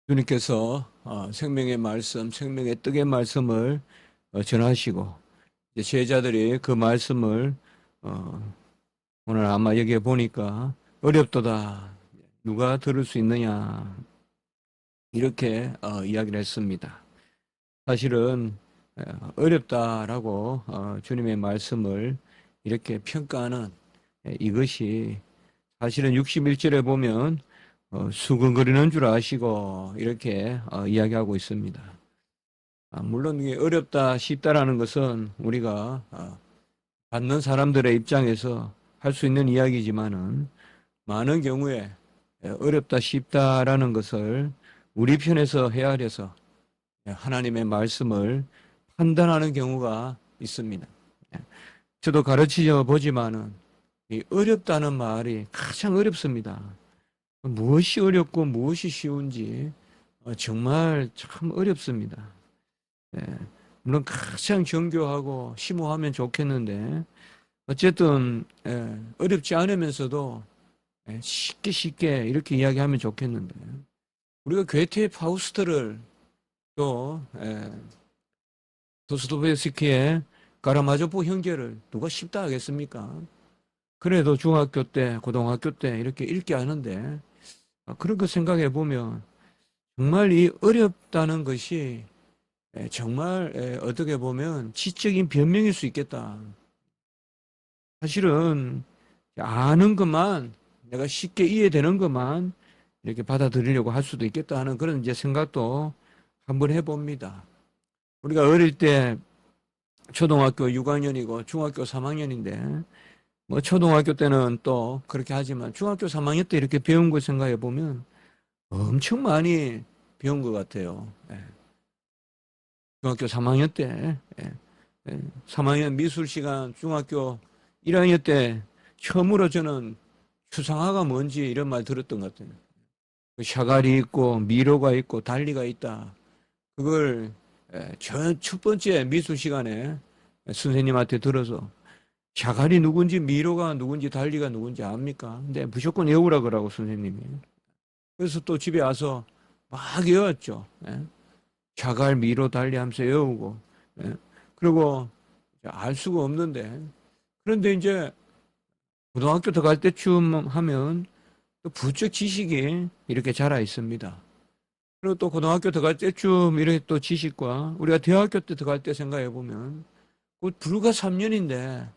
주님께서 생명의 말씀, 생명의 떡의 말씀을 전하시고 이제 제자들이 그 말씀을 오늘 아마 여기에 보니까 어렵도다. 누가 들을 수 있느냐. 이렇게 이야기를 했습니다. 사실은 어렵다라고 주님의 말씀을 이렇게 평가하는 이것이 사실은 61절에 보면 수근거리는 줄 아시고 이렇게 이야기하고 있습니다. 물론 이게 어렵다 쉽다라는 것은 우리가 받는 사람들의 입장에서 할 수 있는 이야기지만은 많은 경우에 어렵다 쉽다라는 것을 우리 편에서 헤아려서 하나님의 말씀을 판단하는 경우가 있습니다. 저도 가르치려 보지만은 이 어렵다는 말이 가장 어렵습니다. 무엇이 어렵고 무엇이 쉬운지 정말 참 어렵습니다. 물론 가장 정교하고 심오하면 좋겠는데 어쨌든 어렵지 않으면서도 쉽게 이렇게 이야기하면 좋겠는데 우리가 괴테의 파우스트를 또 도스토옙스키의 가라마조프 형제를 누가 쉽다 하겠습니까? 그래도 중학교 때, 고등학교 때 이렇게 읽게 하는데 그런 거 생각해 보면 정말 이 어렵다는 것이 정말 어떻게 보면 지적인 변명일 수 있겠다. 사실은 아는 것만 내가 쉽게 이해되는 것만 이렇게 받아들이려고 할 수도 있겠다 하는 그런 이제 생각도 한번 해봅니다. 우리가 어릴 때 초등학교 6학년이고 중학교 3학년인데 뭐 초등학교 때는 또 그렇게 하지만 중학교 3학년 때 이렇게 배운 거 생각해 보면 엄청 많이 배운 것 같아요. 중학교 3학년 때 3학년 미술 시간 중학교 1학년 때 처음으로 저는 추상화가 뭔지 이런 말 들었던 것 같아요. 샤갈이 있고 미로가 있고 달리가 있다. 그걸 첫 번째 미술 시간에 선생님한테 들어서 샤갈이 누군지 미로가 누군지 달리가 누군지 압니까? 근데 무조건 외우라 그러고 선생님이. 그래서 또 집에 와서 막 외웠죠. 샤갈, 미로, 달리 하면서 외우고. 그리고 알 수가 없는데 그런데 이제 고등학교 들어갈 때쯤 하면 또 부쩍 지식이 이렇게 자라 있습니다. 그리고 또 고등학교 들어갈 때쯤 이렇게 또 지식과 우리가 대학교 때 들어갈 때 생각해 보면 곧 불과 3년인데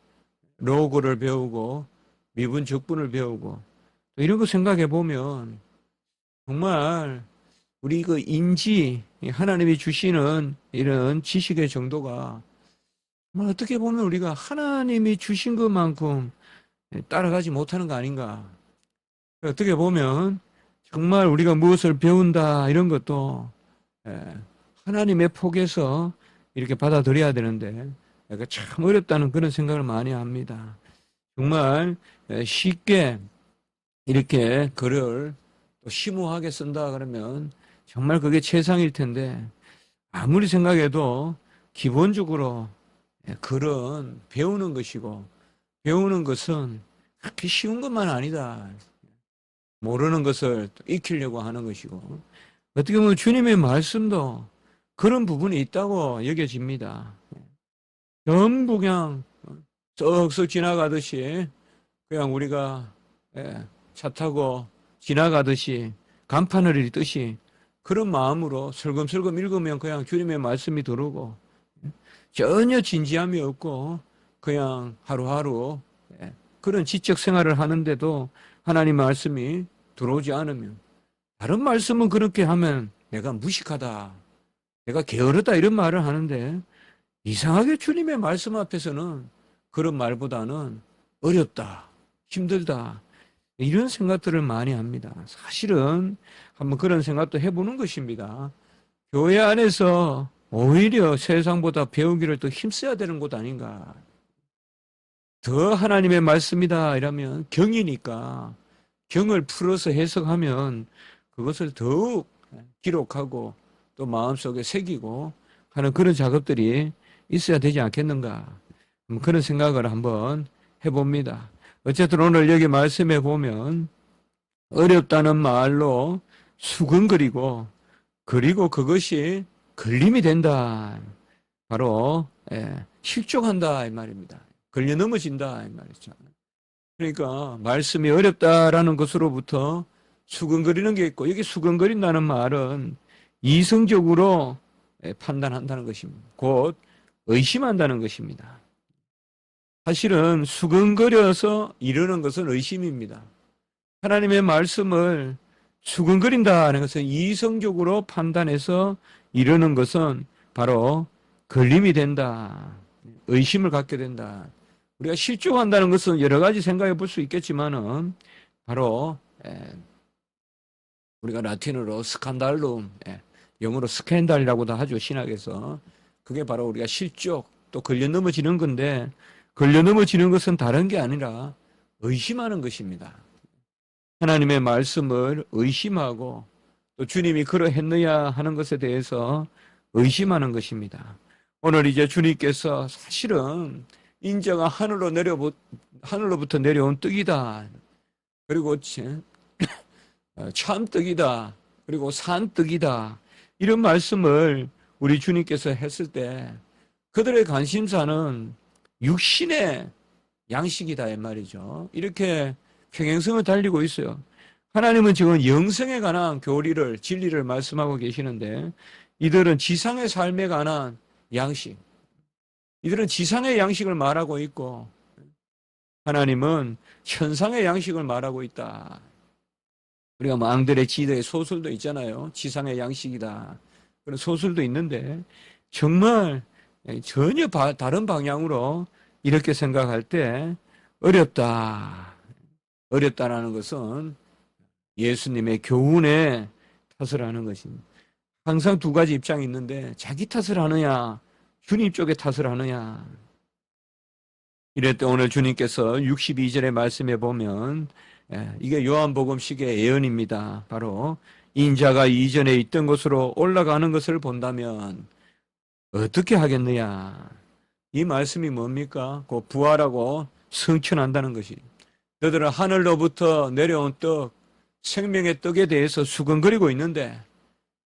로고를 배우고 미분 적분을 배우고 또 이런 거 생각해 보면 정말 우리 그 인지 하나님이 주시는 이런 지식의 정도가 어떻게 보면 우리가 하나님이 주신 것만큼 따라가지 못하는 거 아닌가. 어떻게 보면 정말 우리가 무엇을 배운다 이런 것도 하나님의 폭에서 이렇게 받아들여야 되는데 참 어렵다는 그런 생각을 많이 합니다. 정말 쉽게 이렇게 글을 또 심오하게 쓴다 그러면 정말 그게 최상일 텐데 아무리 생각해도 기본적으로 글은 배우는 것이고 배우는 것은 그렇게 쉬운 것만 아니다. 모르는 것을 익히려고 하는 것이고 어떻게 보면 주님의 말씀도 그런 부분이 있다고 여겨집니다. 전부 그냥 썩썩 지나가듯이 그냥 우리가 차 타고 지나가듯이 간판을 읽듯이 그런 마음으로 슬금슬금 읽으면 그냥 주님의 말씀이 들어오고 전혀 진지함이 없고 그냥 하루하루 그런 지적 생활을 하는데도 하나님 말씀이 들어오지 않으면 다른 말씀은 그렇게 하면 내가 무식하다, 내가 게으르다 이런 말을 하는데 이상하게 주님의 말씀 앞에서는 그런 말보다는 어렵다, 힘들다 이런 생각들을 많이 합니다. 사실은 한번 그런 생각도 해보는 것입니다. 교회 안에서 오히려 세상보다 배우기를 더 힘써야 되는 곳 아닌가. 더 하나님의 말씀이다 이러면 경이니까 경을 풀어서 해석하면 그것을 더욱 기록하고 또 마음속에 새기고 하는 그런 작업들이 있어야 되지 않겠는가. 그런 생각을 한번 해봅니다. 어쨌든 오늘 여기 말씀해 보면 어렵다는 말로 수근거리고 그리고 그것이 걸림이 된다. 바로 실족한다 이 말입니다. 걸려 넘어진다 이 말이죠. 그러니까 말씀이 어렵다라는 것으로부터 수근거리는 게 있고, 여기 수근거린다는 말은 이성적으로 판단한다는 것입니다. 곧 의심한다는 것입니다. 사실은 수근거려서 이르는 것은 의심입니다. 하나님의 말씀을 수근거린다는 것은 이성적으로 판단해서 이르는 것은 바로 걸림이 된다. 의심을 갖게 된다. 우리가 실족한다는 것은 여러 가지 생각해 볼 수 있겠지만은 바로 우리가 라틴어로 스칸달룸, 영어로 스캔달이라고도 하죠, 신학에서. 그게 바로 우리가 실족, 또 걸려 넘어지는 건데, 걸려 넘어지는 것은 다른 게 아니라 의심하는 것입니다. 하나님의 말씀을 의심하고 또 주님이 그러했느냐 하는 것에 대해서 의심하는 것입니다. 오늘 이제 주님께서 사실은 인자가 하늘로부터 내려온 떡이다. 그리고 참떡이다. 그리고 산떡이다. 이런 말씀을 우리 주님께서 했을 때 그들의 관심사는 육신의 양식이다 이 말이죠. 이렇게 평행성을 달리고 있어요. 하나님은 지금 영생에 관한 교리를, 진리를 말씀하고 계시는데 이들은 지상의 삶에 관한 양식, 이들은 지상의 양식을 말하고 있고 하나님은 천상의 양식을 말하고 있다. 우리가 앙드레 지드의 소설도 있잖아요. 지상의 양식이다. 그런 소설도 있는데 정말 전혀 다른 방향으로 이렇게 생각할 때 어렵다. 어렵다라는 것은 예수님의 교훈에 탓을 하는 것입니다. 항상 두 가지 입장이 있는데 자기 탓을 하느냐, 주님 쪽에 탓을 하느냐. 이럴 때 오늘 주님께서 62절의 말씀에 보면 이게 요한복음식의 예언입니다. 바로 인자가 이전에 있던 곳으로 올라가는 것을 본다면 어떻게 하겠느냐. 이 말씀이 뭡니까? 그 부활하고 성천한다는 것이. 너들은 하늘로부터 내려온 떡, 생명의 떡에 대해서 수근거리고 있는데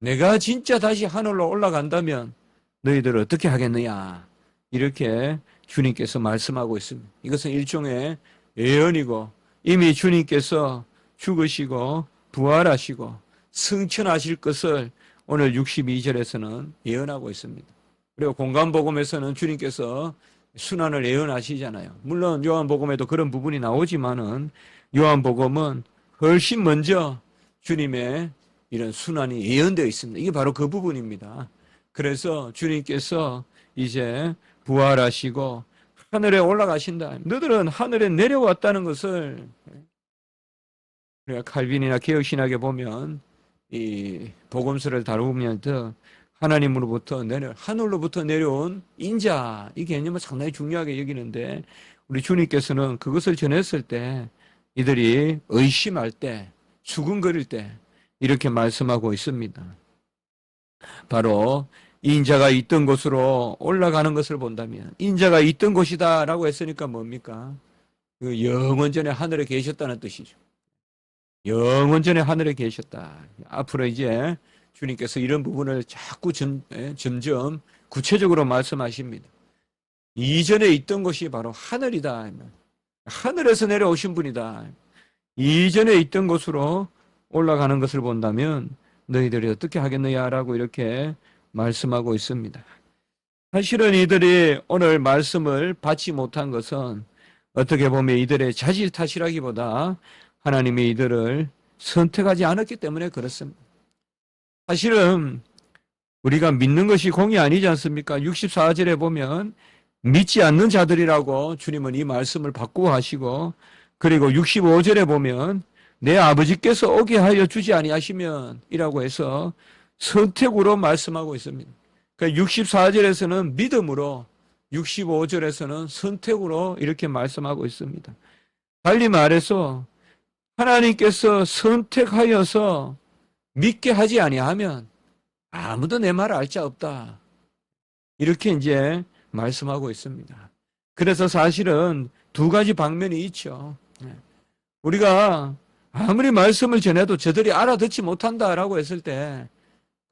내가 진짜 다시 하늘로 올라간다면 너희들 어떻게 하겠느냐. 이렇게 주님께서 말씀하고 있습니다. 이것은 일종의 예언이고 이미 주님께서 죽으시고 부활하시고 승천하실 것을 오늘 62절에서는 예언하고 있습니다. 그리고 공간복음에서는 주님께서 순환을 예언하시잖아요. 물론 요한복음에도 그런 부분이 나오지만은 요한복음은 훨씬 먼저 주님의 이런 순환이 예언되어 있습니다. 이게 바로 그 부분입니다. 그래서 주님께서 이제 부활하시고 하늘에 올라가신다. 너들은 하늘에 내려왔다는 것을 우리가 칼빈이나 개혁신학에 보면 이 복음서를 다루면서 하나님으로부터 하늘로부터 내려온 인자 이 개념을 상당히 중요하게 여기는데 우리 주님께서는 그것을 전했을 때 이들이 의심할 때 수근거릴 때 이렇게 말씀하고 있습니다. 바로 인자가 있던 곳으로 올라가는 것을 본다면 인자가 있던 곳이다 라고 했으니까 뭡니까? 그 영원전에 하늘에 계셨다는 뜻이죠. 영원전에 하늘에 계셨다. 앞으로 이제 주님께서 이런 부분을 자꾸 점점 구체적으로 말씀하십니다. 이전에 있던 곳이 바로 하늘이다. 하늘에서 내려오신 분이다. 이전에 있던 곳으로 올라가는 것을 본다면 너희들이 어떻게 하겠느냐라고 이렇게 말씀하고 있습니다. 사실은 이들이 오늘 말씀을 받지 못한 것은 어떻게 보면 이들의 자질 탓이라기보다 하나님이 이들을 선택하지 않았기 때문에 그렇습니다. 사실은 우리가 믿는 것이 공이 아니지 않습니까? 64절에 보면 믿지 않는 자들이라고 주님은 이 말씀을 바꾸어 하시고 그리고 65절에 보면 내 아버지께서 오게 하여 주지 아니하시면 이라고 해서 선택으로 말씀하고 있습니다. 그러니까 64절에서는 믿음으로 65절에서는 선택으로 이렇게 말씀하고 있습니다. 달리 말해서 하나님께서 선택하여서 믿게 하지 아니하면 아무도 내 말을 알 자 없다. 이렇게 이제 말씀하고 있습니다. 그래서 사실은 두 가지 방면이 있죠. 우리가 아무리 말씀을 전해도 저들이 알아듣지 못한다라고 했을 때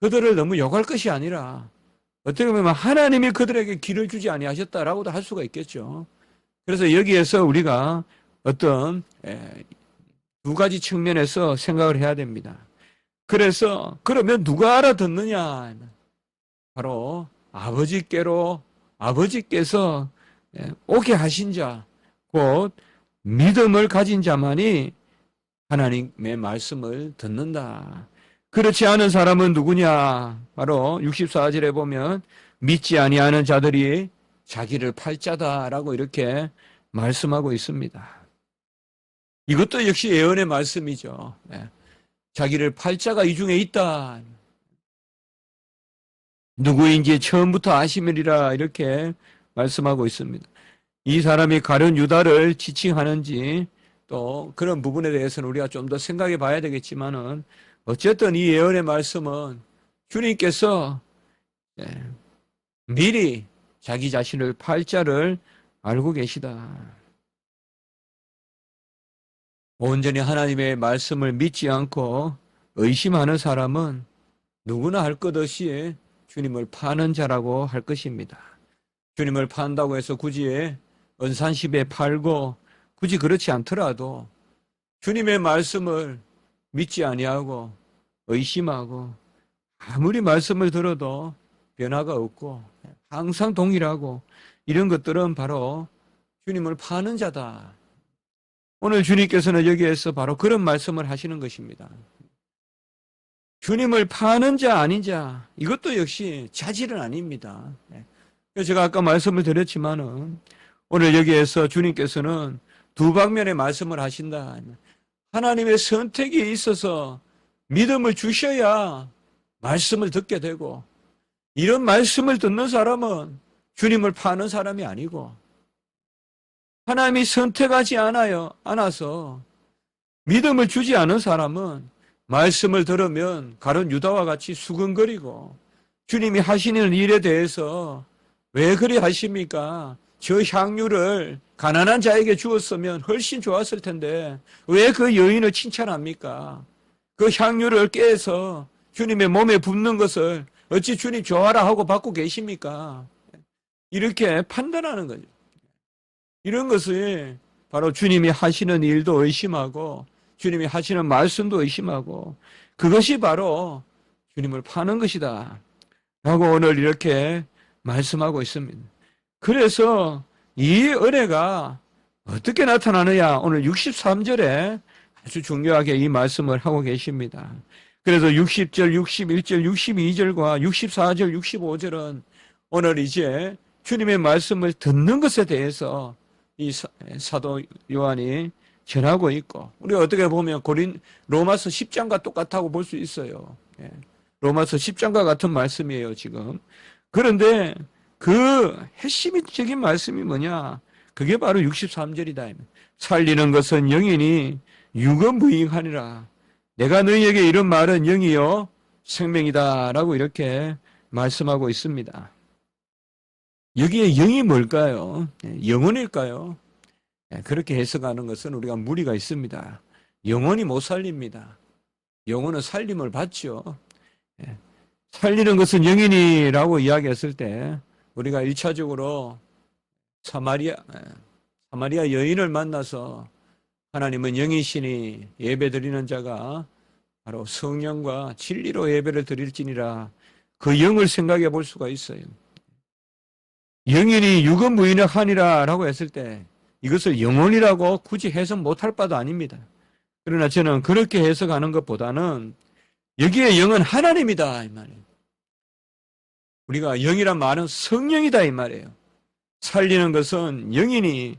그들을 너무 욕할 것이 아니라 어떻게 보면 하나님이 그들에게 길을 주지 아니하셨다라고도 할 수가 있겠죠. 그래서 여기에서 우리가 어떤 두 가지 측면에서 생각을 해야 됩니다. 그래서 그러면 누가 알아듣느냐? 바로 아버지께서 오게 하신 자, 곧 믿음을 가진 자만이 하나님의 말씀을 듣는다. 그렇지 않은 사람은 누구냐? 바로 64절에 보면 믿지 아니하는 자들이 자기를 팔자다라고 이렇게 말씀하고 있습니다. 이것도 역시 예언의 말씀이죠. 자기를 팔자가 이 중에 있다. 누구인지 처음부터 아심이리라 이렇게 말씀하고 있습니다. 이 사람이 가룟 유다를 지칭하는지 또 그런 부분에 대해서는 우리가 좀 더 생각해 봐야 되겠지만은 어쨌든 이 예언의 말씀은 주님께서 미리 자기 자신을 팔자를 알고 계시다. 온전히 하나님의 말씀을 믿지 않고 의심하는 사람은 누구나 할 것 없이 주님을 파는 자라고 할 것입니다. 주님을 판다고 해서 굳이 언산십에 팔고 굳이 그렇지 않더라도 주님의 말씀을 믿지 아니하고 의심하고 아무리 말씀을 들어도 변화가 없고 항상 동일하고 이런 것들은 바로 주님을 파는 자다. 오늘 주님께서는 여기에서 바로 그런 말씀을 하시는 것입니다. 주님을 파는 자 아닌 자, 이것도 역시 자질은 아닙니다. 그래서 제가 아까 말씀을 드렸지만은 오늘 여기에서 주님께서는 두 방면의 말씀을 하신다. 하나님의 선택이 있어서 믿음을 주셔야 말씀을 듣게 되고, 이런 말씀을 듣는 사람은 주님을 파는 사람이 아니고, 하나님이 선택하지 않아서 믿음을 주지 않은 사람은 말씀을 들으면 가룟 유다와 같이 수근거리고 주님이 하시는 일에 대해서 왜 그리 하십니까? 저 향유를 가난한 자에게 주었으면 훨씬 좋았을 텐데 왜 그 여인을 칭찬합니까? 그 향유를 깨서 주님의 몸에 붓는 것을 어찌 주님 좋아라 하고 받고 계십니까? 이렇게 판단하는 거죠. 이런 것이 바로 주님이 하시는 일도 의심하고 주님이 하시는 말씀도 의심하고 그것이 바로 주님을 파는 것이다 라고 오늘 이렇게 말씀하고 있습니다. 그래서 이 은혜가 어떻게 나타나느냐, 오늘 63절에 아주 중요하게 이 말씀을 하고 계십니다. 그래서 60절, 61절, 62절과 64절, 65절은 오늘 이제 주님의 말씀을 듣는 것에 대해서 이 사도 요한이 전하고 있고, 우리가 어떻게 보면 로마서 10장과 똑같다고 볼 수 있어요. 로마서 10장과 같은 말씀이에요, 지금. 그런데 그 핵심적인 말씀이 뭐냐? 그게 바로 63절이다. 살리는 것은 영이니 육은 무익하니라. 내가 너희에게 이런 말은 영이요 생명이다 라고 이렇게 말씀하고 있습니다. 여기에 영이 뭘까요? 영혼일까요? 그렇게 해석하는 것은 우리가 무리가 있습니다. 영혼이 못 살립니다. 영혼은 살림을 받죠. 살리는 것은 영이니라고 이야기했을 때 우리가 1차적으로 사마리아 여인을 만나서 하나님은 영이시니 예배 드리는 자가 바로 성령과 진리로 예배를 드릴지니라, 그 영을 생각해 볼 수가 있어요. 영이니 육은 무익하니라 라고 했을 때 이것을 영혼이라고 굳이 해석 못할 바도 아닙니다. 그러나 저는 그렇게 해석하는 것보다는 여기에 영은 하나님이다 이 말이에요. 우리가 영이란 말은 성령이다 이 말이에요. 살리는 것은 영이니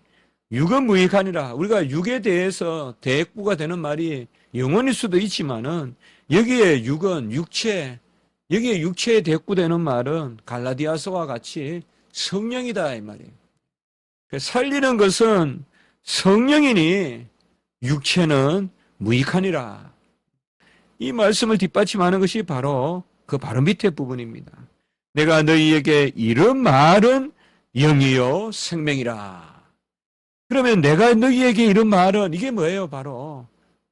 육은 무익하니라. 우리가 육에 대해서 대꾸가 되는 말이 영혼일 수도 있지만은 여기에 육은 육체, 여기에 육체에 대꾸되는 말은 갈라디아서와 같이 성령이다 이 말이에요. 살리는 것은 성령이니 육체는 무익하니라. 이 말씀을 뒷받침하는 것이 바로 그 바로 밑에 부분입니다. 내가 너희에게 이런 말은 영이요 생명이라. 그러면 내가 너희에게 이런 말은 이게 뭐예요? 바로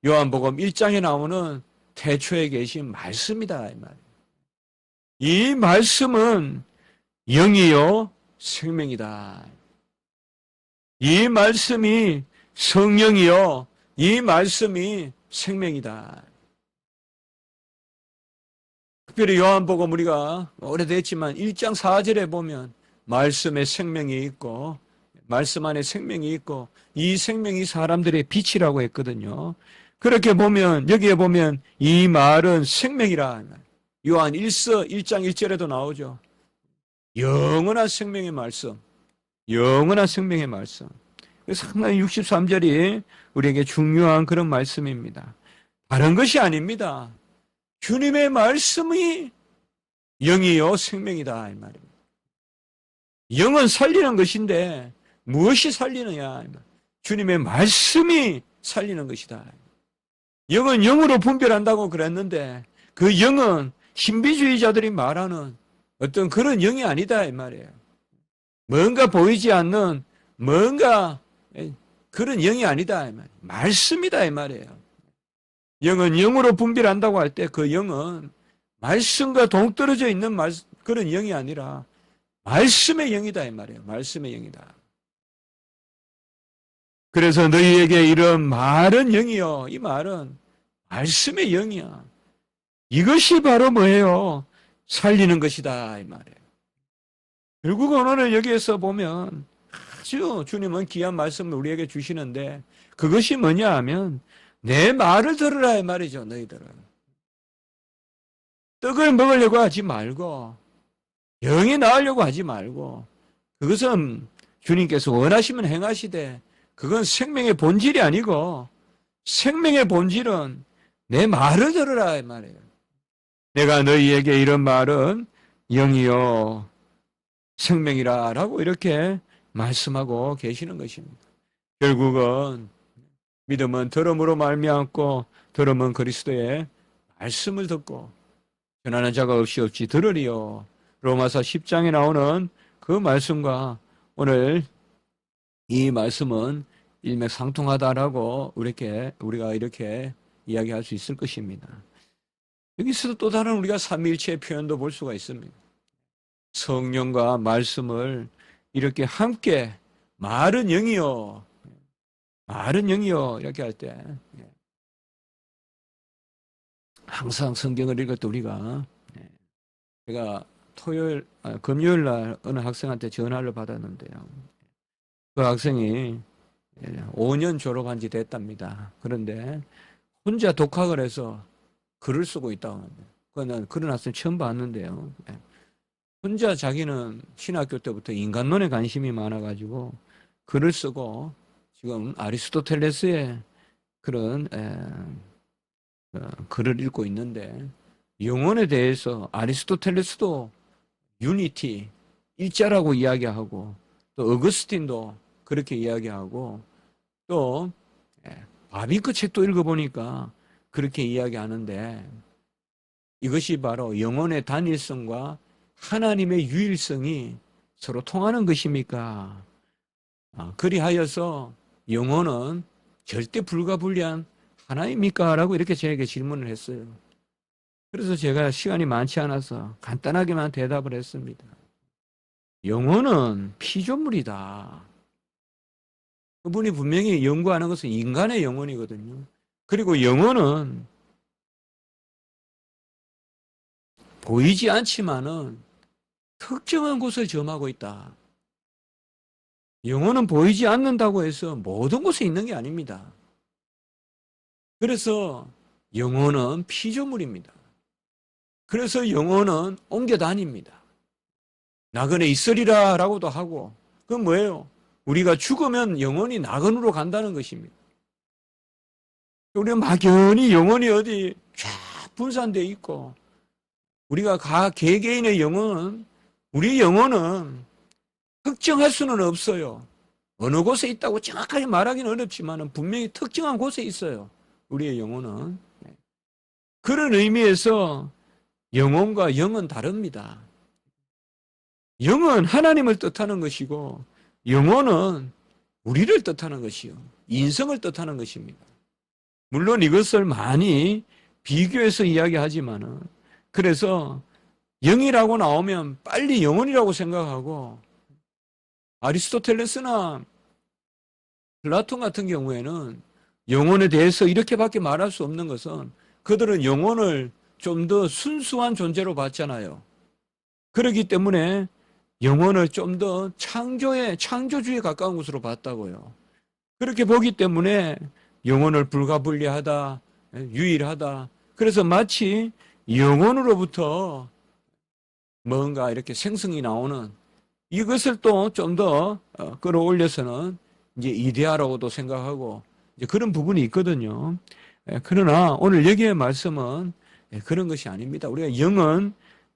요한복음 1장에 나오는 태초에 계신 말씀이다 이 말이에요. 이 말씀은 영이요 생명이다. 이 말씀이 성령이요 이 말씀이 생명이다. 특별히 요한복음 우리가 오래됐지만 1장 4절에 보면 말씀에 생명이 있고 말씀 안에 생명이 있고 이 생명이 사람들의 빛이라고 했거든요. 그렇게 보면 여기에 보면 이 말은 생명이라. 요한 1서 1장 1절에도 나오죠. 영원한 생명의 말씀. 영원한 생명의 말씀. 상당히 63절이 우리에게 중요한 그런 말씀입니다. 다른 것이 아닙니다. 주님의 말씀이 영이요 생명이다 이 말입니다. 영은 살리는 것인데 무엇이 살리느냐? 주님의 말씀이 살리는 것이다. 영은 영으로 분별한다고 그랬는데 그 영은 신비주의자들이 말하는 어떤 그런 영이 아니다 이 말이에요. 뭔가 보이지 않는 뭔가 그런 영이 아니다 이 말이에요. 말씀이다 이 말이에요. 영은 영으로 분별한다고 할 때 그 영은 말씀과 동떨어져 있는 그런 영이 아니라 말씀의 영이다 이 말이에요. 말씀의 영이다. 그래서 너희에게 이런 말은 영이요. 이 말은 말씀의 영이야. 이것이 바로 뭐예요? 살리는 것이다 이 말이에요. 결국은 오늘 여기에서 보면 아주 주님은 귀한 말씀을 우리에게 주시는데 그것이 뭐냐 하면 내 말을 들으라 이 말이죠. 너희들은 떡을 먹으려고 하지 말고 영이 나으려고 하지 말고 그것은 주님께서 원하시면 행하시되 그건 생명의 본질이 아니고 생명의 본질은 내 말을 들으라 이 말이에요. 내가 너희에게 이런 말은 영이요 생명이라 라고 이렇게 말씀하고 계시는 것입니다. 결국은 믿음은 들음으로 말미암고 들음은 그리스도의 말씀을 듣고 전하는 자가 없이 들으리요. 로마서 10장에 나오는 그 말씀과 오늘 이 말씀은 일맥상통하다라고 우리가 이렇게 이야기할 수 있을 것입니다. 여기서도 또 다른 우리가 삼위일체의 표현도 볼 수가 있습니다. 성령과 말씀을 이렇게 함께 말은 영이요 말은 영이요 이렇게 할 때 항상 성경을 읽을 때 우리가 제가 금요일 날 어느 학생한테 전화를 받았는데요. 그 학생이 5년 졸업한 지 됐답니다. 그런데 혼자 독학을 해서 글을 쓰고 있다고 합니다. 그건 그런 학생 처음 봤는데요. 혼자 자기는 신학교 때부터 인간론에 관심이 많아가지고 글을 쓰고 지금 아리스토텔레스의 그런 글을 읽고 있는데 영혼에 대해서 아리스토텔레스도 유니티, 일자라고 이야기하고 또 어거스틴도 그렇게 이야기하고 또 바빙크 책도 읽어보니까 그렇게 이야기하는데 이것이 바로 영혼의 단일성과 하나님의 유일성이 서로 통하는 것입니까? 그리하여서 영혼은 절대 불가분리한 하나입니까? 라고 이렇게 저에게 질문을 했어요. 그래서 제가 시간이 많지 않아서 간단하게만 대답을 했습니다. 영혼은 피조물이다. 그분이 분명히 연구하는 것은 인간의 영혼이거든요. 그리고 영혼은 보이지 않지만은 특정한 곳을 점하고 있다. 영혼은 보이지 않는다고 해서 모든 곳에 있는 게 아닙니다. 그래서 영혼은 피조물입니다. 그래서 영혼은 옮겨 다닙니다. 나그네 있으리라 라고도 하고 그건 뭐예요? 우리가 죽으면 영혼이 나그네로 간다는 것입니다. 우리는 막연히 영혼이 어디 쫙 분산되어 있고 우리가 각 개개인의 영혼은 우리 영혼은 특정할 수는 없어요. 어느 곳에 있다고 정확하게 말하기는 어렵지만 분명히 특정한 곳에 있어요. 우리의 영혼은. 그런 의미에서 영혼과 영은 다릅니다. 영은 하나님을 뜻하는 것이고 영혼은 우리를 뜻하는 것이요. 인성을 뜻하는 것입니다. 물론 이것을 많이 비교해서 이야기하지만은 그래서 영이라고 나오면 빨리 영혼이라고 생각하고, 아리스토텔레스나 플라톤 같은 경우에는 영혼에 대해서 이렇게밖에 말할 수 없는 것은 그들은 영혼을 좀 더 순수한 존재로 봤잖아요. 그렇기 때문에 영혼을 좀 더 창조주의에 가까운 것으로 봤다고요. 그렇게 보기 때문에 영혼을 불가분리하다, 유일하다. 그래서 마치 영혼으로부터 뭔가 이렇게 생성이 나오는 이것을 또 좀 더 끌어올려서는 이제 이데아라고도 생각하고 이제 그런 부분이 있거든요. 그러나 오늘 여기의 말씀은 그런 것이 아닙니다. 우리가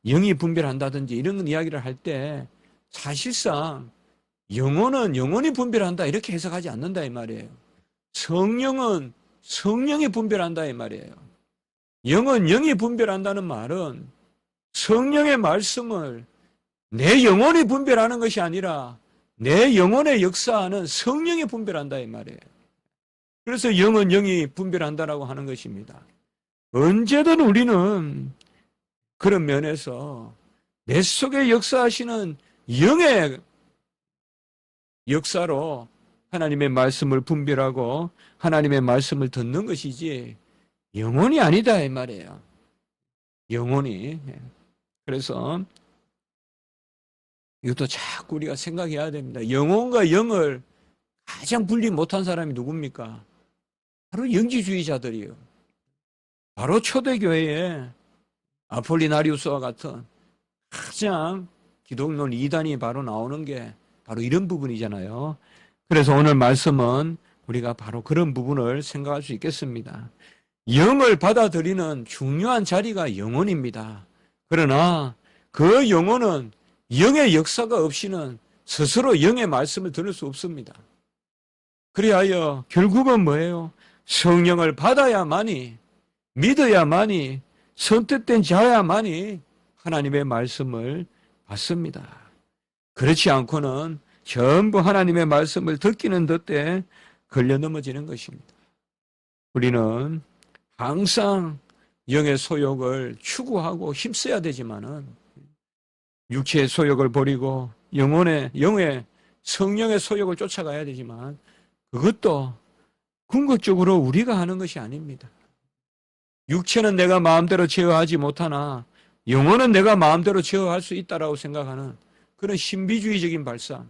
영이 분별한다든지 이런 이야기를 할 때 사실상 영혼은 영혼이 분별한다 이렇게 해석하지 않는다 이 말이에요. 성령은 성령이 분별한다 이 말이에요. 영은 영이 분별한다는 말은 성령의 말씀을 내 영혼이 분별하는 것이 아니라 내 영혼의 역사하는 성령이 분별한다 이 말이에요. 그래서 영은 영이 분별한다라고 하는 것입니다. 언제든 우리는 그런 면에서 내 속에 역사하시는 영의 역사로 하나님의 말씀을 분별하고 하나님의 말씀을 듣는 것이지 영혼이 아니다 이 말이에요. 영혼이. 그래서 이것도 자꾸 우리가 생각해야 됩니다. 영혼과 영을 가장 분리 못한 사람이 누굽니까? 바로 영지주의자들이에요. 바로 초대교회에 아폴리나리우스와 같은 가장 기독론 이단이 바로 나오는 게 바로 이런 부분이잖아요. 그래서 오늘 말씀은 우리가 바로 그런 부분을 생각할 수 있겠습니다. 영을 받아들이는 중요한 자리가 영혼입니다. 그러나 그 영혼은 영의 역사가 없이는 스스로 영의 말씀을 들을 수 없습니다. 그리하여 결국은 뭐예요? 성령을 받아야만이, 믿어야만이, 선택된 자야만이 하나님의 말씀을 받습니다. 그렇지 않고는 전부 하나님의 말씀을 듣기는 듣되 걸려 넘어지는 것입니다. 우리는 항상 영의 소욕을 추구하고 힘써야 되지만은 육체의 소욕을 버리고 영의 성령의 소욕을 쫓아가야 되지만 그것도 궁극적으로 우리가 하는 것이 아닙니다. 육체는 내가 마음대로 제어하지 못하나 영혼은 내가 마음대로 제어할 수 있다라고 생각하는 그런 신비주의적인 발상.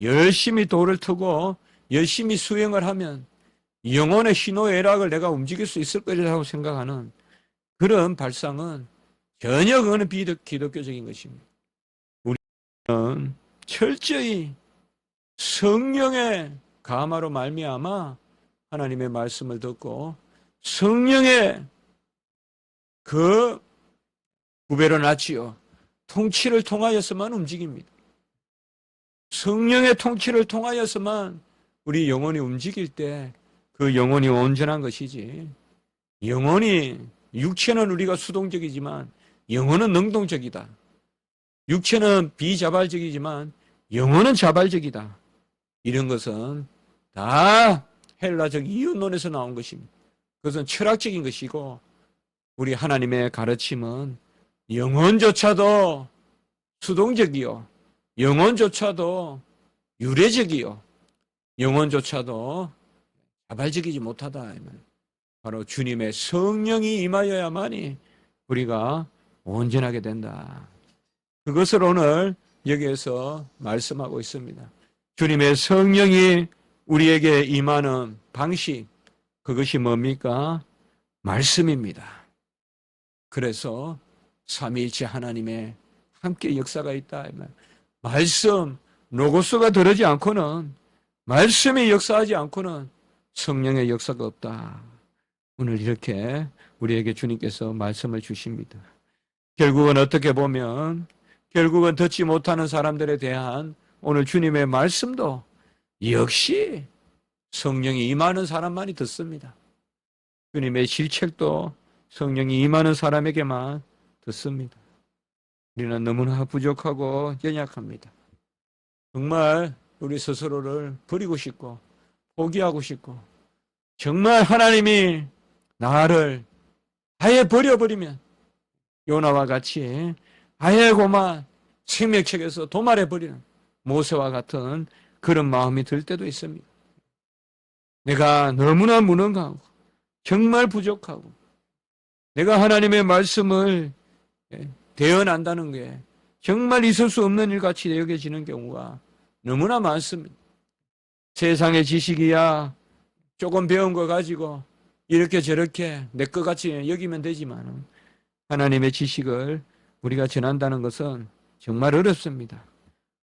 열심히 돌을 트고 열심히 수행을 하면 영혼의 희노애락을 내가 움직일 수 있을 거라고 생각하는 그런 발상은 전혀 그거는 비기독교적인 것입니다. 우리는 철저히 성령의 감화로 말미암아 하나님의 말씀을 듣고 성령의 그 구베르나치오 통치를 통하여서만 움직입니다. 성령의 통치를 통하여서만 우리 영혼이 움직일 때 그 영혼이 온전한 것이지 육체는 우리가 수동적이지만 영혼은 능동적이다. 육체는 비자발적이지만 영혼은 자발적이다. 이런 것은 다 헬라적 이윤론에서 나온 것입니다. 그것은 철학적인 것이고 우리 하나님의 가르침은 영혼조차도 수동적이요. 영혼조차도 유래적이요. 영혼조차도 자발적이지 못하다. 바로 주님의 성령이 임하여야만이 우리가 온전하게 된다. 그것을 오늘 여기에서 말씀하고 있습니다. 주님의 성령이 우리에게 임하는 방식, 그것이 뭡니까? 말씀입니다. 그래서 삼위일체 하나님의 함께 역사가 있다. 말씀, 로고스가 들어지 않고는, 말씀이 역사하지 않고는 성령의 역사가 없다. 오늘 이렇게 우리에게 주님께서 말씀을 주십니다. 결국은 어떻게 보면 결국은 듣지 못하는 사람들에 대한 오늘 주님의 말씀도 역시 성령이 임하는 사람만이 듣습니다. 주님의 실책도 성령이 임하는 사람에게만 듣습니다. 우리는 너무나 부족하고 연약합니다. 정말 우리 스스로를 버리고 싶고 포기하고 싶고 정말 하나님이 나를 아예 버려버리면 요나와 같이 아예 고만 생명책에서 도말해버리는 모세와 같은 그런 마음이 들 때도 있습니다. 내가 너무나 무능하고 정말 부족하고 내가 하나님의 말씀을 대언한다는 게 정말 있을 수 없는 일같이 여겨지는 경우가 너무나 많습니다. 세상의 지식이야 조금 배운 거 가지고 이렇게 저렇게 내 것 같이 여기면 되지만 하나님의 지식을 우리가 전한다는 것은 정말 어렵습니다.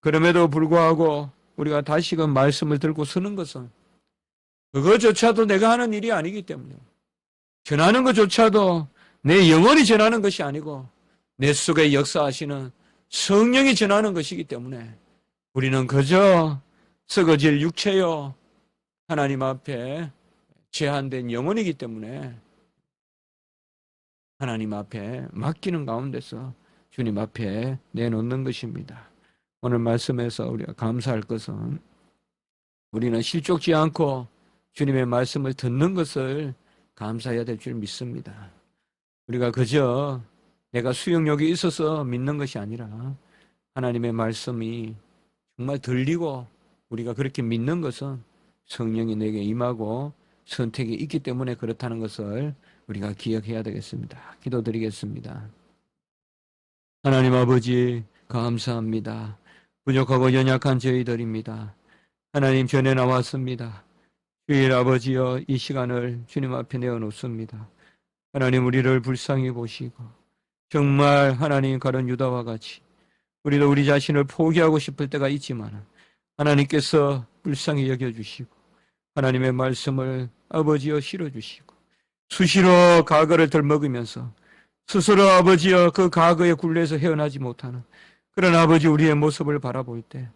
그럼에도 불구하고 우리가 다시금 말씀을 들고 서는 것은 그것조차도 내가 하는 일이 아니기 때문에 전하는 것조차도 내 영혼이 전하는 것이 아니고 내 속에 역사하시는 성령이 전하는 것이기 때문에 우리는 그저 썩어질 육체요 하나님 앞에 제한된 영혼이기 때문에 하나님 앞에 맡기는 가운데서 주님 앞에 내놓는 것입니다. 오늘 말씀에서 우리가 감사할 것은 우리는 실족지 않고 주님의 말씀을 듣는 것을 감사해야 될 줄 믿습니다. 우리가 그저 내가 수용력이 있어서 믿는 것이 아니라 하나님의 말씀이 정말 들리고 우리가 그렇게 믿는 것은 성령이 내게 임하고 선택이 있기 때문에 그렇다는 것을 우리가 기억해야 되겠습니다. 기도드리겠습니다. 하나님 아버지 감사합니다. 부족하고 연약한 저희들입니다. 하나님 전에 나왔습니다. 주일 아버지여 이 시간을 주님 앞에 내어놓습니다. 하나님 우리를 불쌍히 보시고 정말 하나님 가룟 유다와 같이 우리도 우리 자신을 포기하고 싶을 때가 있지만 하나님께서 불쌍히 여겨주시고 하나님의 말씀을 아버지여 실어주시고 수시로 과거를 덜먹으면서 스스로 아버지여 그 과거의 굴레에서 헤어나지 못하는 그런 아버지 우리의 모습을 바라볼 때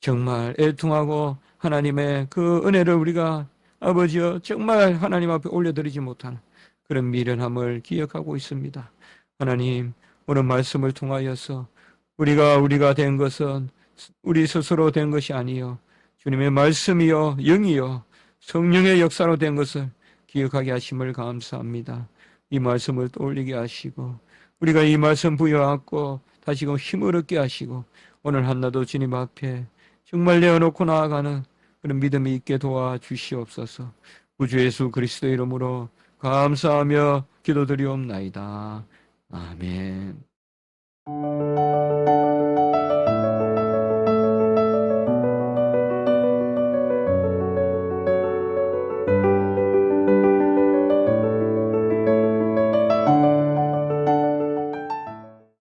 정말 애통하고 하나님의 그 은혜를 우리가 아버지여 정말 하나님 앞에 올려드리지 못하는 그런 미련함을 기억하고 있습니다. 하나님 오늘 말씀을 통하여서 우리가 된 것은 우리 스스로 된 것이 아니요 주님의 말씀이요 영이요 성령의 역사로 된 것을 기억하게 하심을 감사합니다. 이 말씀을 떠올리게 하시고 우리가 이 말씀 부여하고 다시금 힘을 얻게 하시고 오늘 한나도 주님 앞에 정말 내어놓고 나아가는 그런 믿음이 있게 도와주시옵소서. 구주 예수 그리스도 이름으로 감사하며 기도드리옵나이다. 아멘.